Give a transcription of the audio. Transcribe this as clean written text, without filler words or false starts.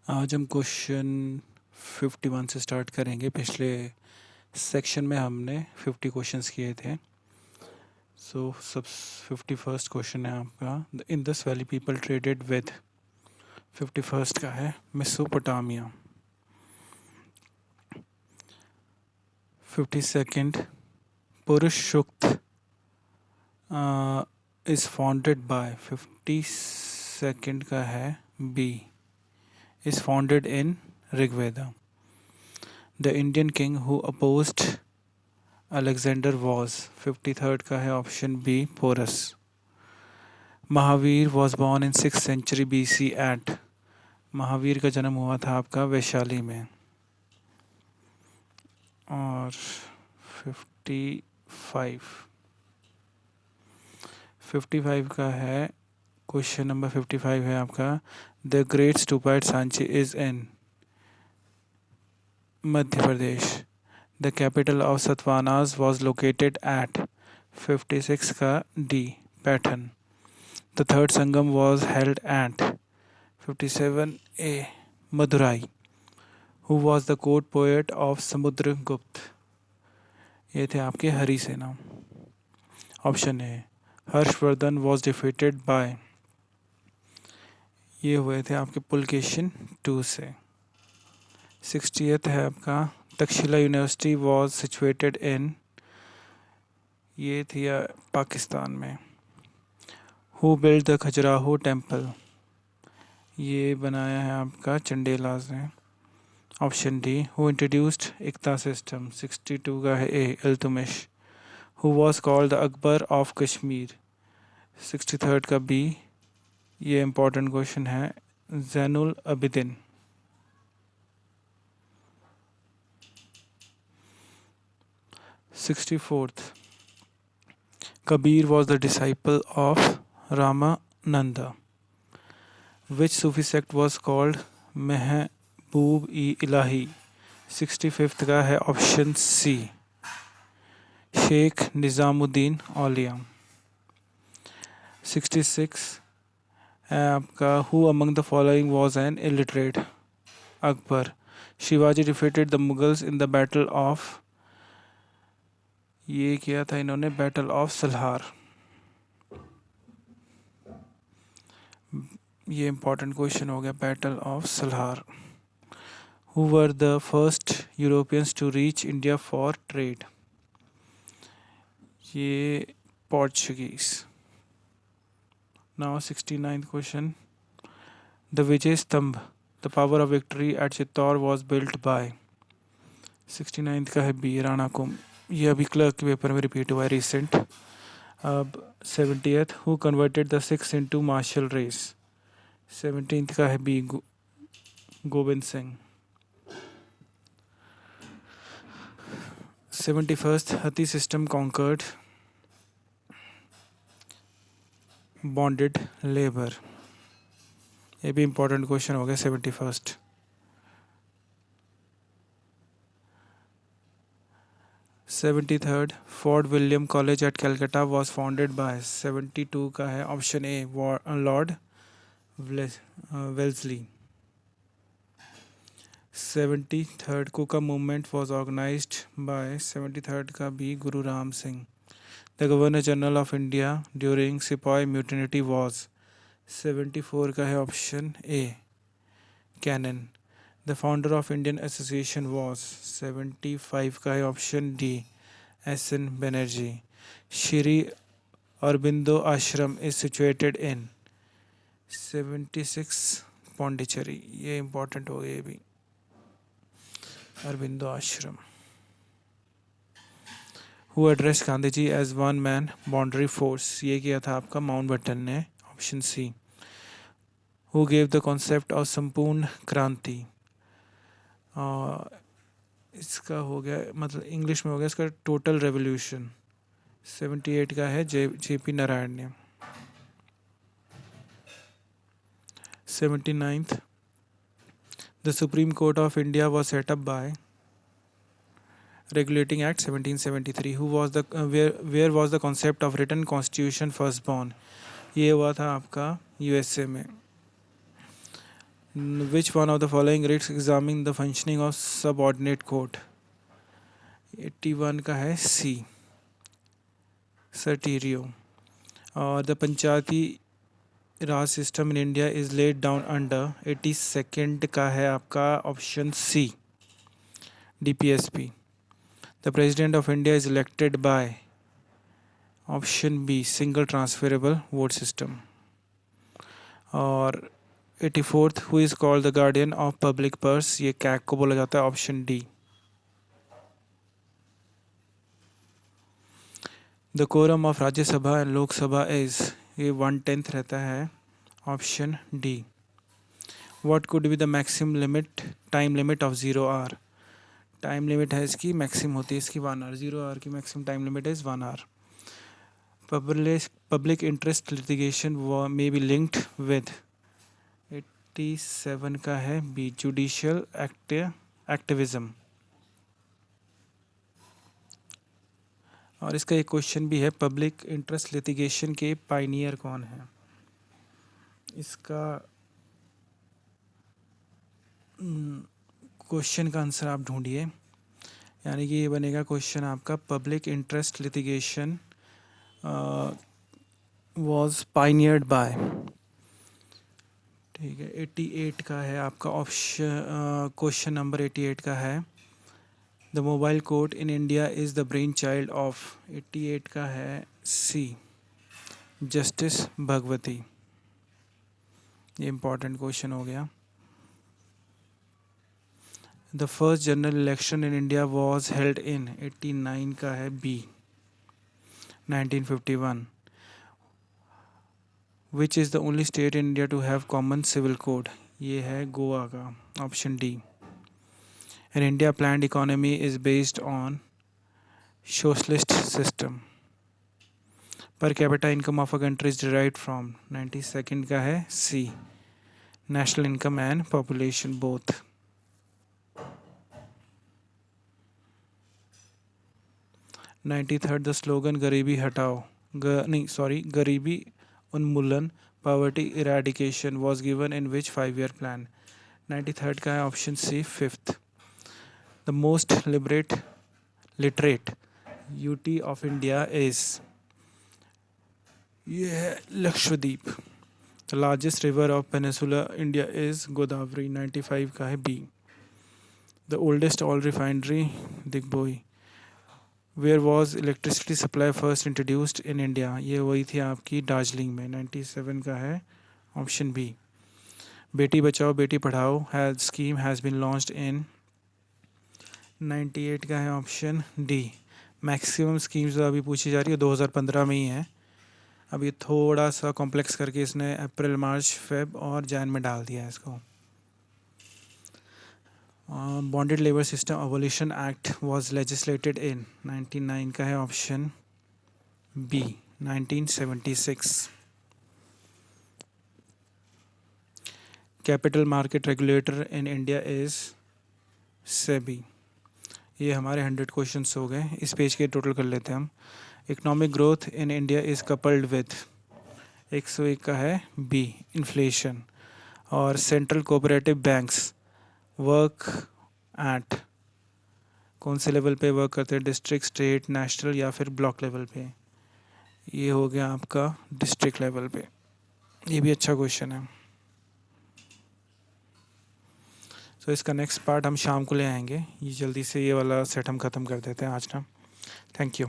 आज हम क्वेश्चन 51 से स्टार्ट करेंगे। पिछले सेक्शन में हमने 50 क्वेश्चंस किए थे। सो सब 51st क्वेश्चन है आपका। In this valley people traded with. 51st का है मेसोपोटामिया। 52nd पुरुष सूक्त इज फाउंडेड बाय। 52nd का है B, is founded in Rigveda. The Indian king who opposed Alexander was। 53rd का है option B Porus. Mahavir was born in 6th century BC at। Mahavir का जन्म हुआ था आपका वैशाली में। और 55 का है क्वेश्चन नंबर 55 है आपका। The great stupa Sanchi is in Madhya Pradesh. The capital of Satavahanas was located at. 56 का D Paithan. The third Sangam was held at. 57 A Madurai. Who was the court poet of Samudragupta. ये थे आपके Harisena. Option A Harshavardhana was defeated by. ये हुए थे आपके पुलकेशिन 2 से। 60th है आपका Taxila university was situated in. ये थी पाकिस्तान में। Who build the Khajuraho temple. ये बनाया है आपका चंडेलाज ने। Option D who introduced iqta system. 62 का है A Iltutmish. Who was called the Akbar of Kashmir. 63rd का बी। ये इम्पोर्टेंट क्वेश्चन है Zainul Abidin. 64th Kabir was the disciple of Ramananda. Which Sufi sect was called Mehboob-e-Ilahi। 65th का है ऑप्शन सी शेख निज़ामुद्दीन औलिया। 66 है आपका who among the following was an illiterate. Akbar. Shivaji defeated the Mughals in the battle of. ये किया था इन्होंने battle of Salher. ये important question हो गया battle of Salher. Who were the first Europeans to reach India for trade. ये Portuguese. Now 69th question the Vijay Stambh the power of victory at Chittor was built by. 69th का है बी राणा कुंभ। ये अभी clerk के paper में repeat हुआ है रिसेंट। अब 70th who converted the Sikhs into martial race. 17th का है बी गोविंद सिंह। 71st हती सिस्टम कॉन्कर्ड बॉन्डेड लेबर। ये भी इंपॉर्टेंट क्वेश्चन हो गया 71st। 73rd fort William college eight Calcutta was founded by. 72 का है ऑप्शन ए लॉर्ड वेल्सली। 73rd कुका movement was organised by. 73rd का B Guru Ram Singh. The governor general of India during sipahi mutiny was. 74 का है option A Canning. The founder of Indian association was. 75 का है option D S N Banerjee. Shri Aurobindo Ashram is situated in. 76 Pondicherry. ये important हो गया ये भी Aurobindo Ashram. Who address Gandhi ji as one man boundary force. ये किया था आपका माउंटबेटन ने। Option C. Who gave the concept of Sampoorna Kranti. इसका हो गया मतलब इंग्लिश में हो गया इसका टोटल रेवोल्यूशन। 78 का है जेपी नारायण ने। 79th the supreme court of India was set up by. Regulating act 1773। Who was the where was the concept of written constitution first born. ये हुआ था आपका यूएसए में। Which one of the following risk examining the functioning of subordinate court? 81 का है C, certiorari. और the panchayati raj system in India is laid down under 82nd का है आपका option C, DPSP. The president of India is elected by option B, single transferable vote system. और 84th who is called the guardian of public purse? ये CAG को बोला जाता है, option D. The quorum of Rajya Sabha and Lok Sabha is? ये 1/10 रहता है, option D. What could be the maximum limit, time limit of 0 hour? Time limit है इसकी, मैक्सिमम होती है इसकी 1 आवर। 0 आवर की maximum time limit is 1 hour. Public interest litigation may be linked with? 87 का है बी, जुडिशियल एक्टिविज्म। और इसका एक क्वेश्चन भी है, पब्लिक इंटरेस्ट लिटिगेशन के पायनियर कौन है? इसका क्वेश्चन का आंसर आप ढूंढिए, यानी कि ये बनेगा क्वेश्चन आपका, public interest litigation was pioneered by. ठीक है, 88 का है आपका ऑप्शन, क्वेश्चन नंबर 88 का है, the mobile court in India is the brain child of? 88 का है सी, जस्टिस भगवती। ये इम्पॉर्टेंट क्वेश्चन हो गया। The first general election in India was held in? 89 का है B, 1951। Which is the only state in India to have common civil code? ये है गोवा का, option D. In India planned economy is based on socialist system. Per capita income of a country is derived from? 92nd का है C, national income and population both. The slogan garibi hatao, गरीबी उन्मूलन, poverty eradication was given in which 5-year plan? 93rd का है option C, 5th। The most literate UT of India is? ये है Lakshadweep. The largest river of peninsula India is Godavari, 95 का है B. The oldest oil refinery Digboi. Where was electricity supply first introduced in India? ये वही थी आपकी दार्जिलिंग में, 97 का है ऑप्शन बी। बेटी Bachao Beti Padhao has scheme has been launched in? 98 का है ऑप्शन डी। मैक्सिमम स्कीम्स जो अभी पूछी जा रही है 2015 में ही है। अब ये थोड़ा सा कॉम्प्लेक्स करके इसने अप्रैल मार्च फेब और जैन में डाल दिया है इसको। Bonded labour system abolition act was legislated in? 99 का है option B, 1976। Capital market regulator in India is? SEBI. ये हमारे 100 क्वेश्चंस हो गए। इस पेज के टोटल कर लेते हैं हम। Economic growth in India is coupled with? 101 का है बी, इन्फ्लेशन। और central cooperative banks work at? कौन से लेवल पे वर्क करते हैं, डिस्ट्रिक्ट, स्टेट, नेशनल या फिर ब्लॉक लेवल पे? ये हो गया आपका डिस्ट्रिक्ट लेवल पे। ये भी अच्छा क्वेश्चन है। तो इसका नेक्स्ट पार्ट हम शाम को ले आएंगे। ये जल्दी से ये वाला सेट हम ख़त्म कर देते हैं आज ना। Thank you.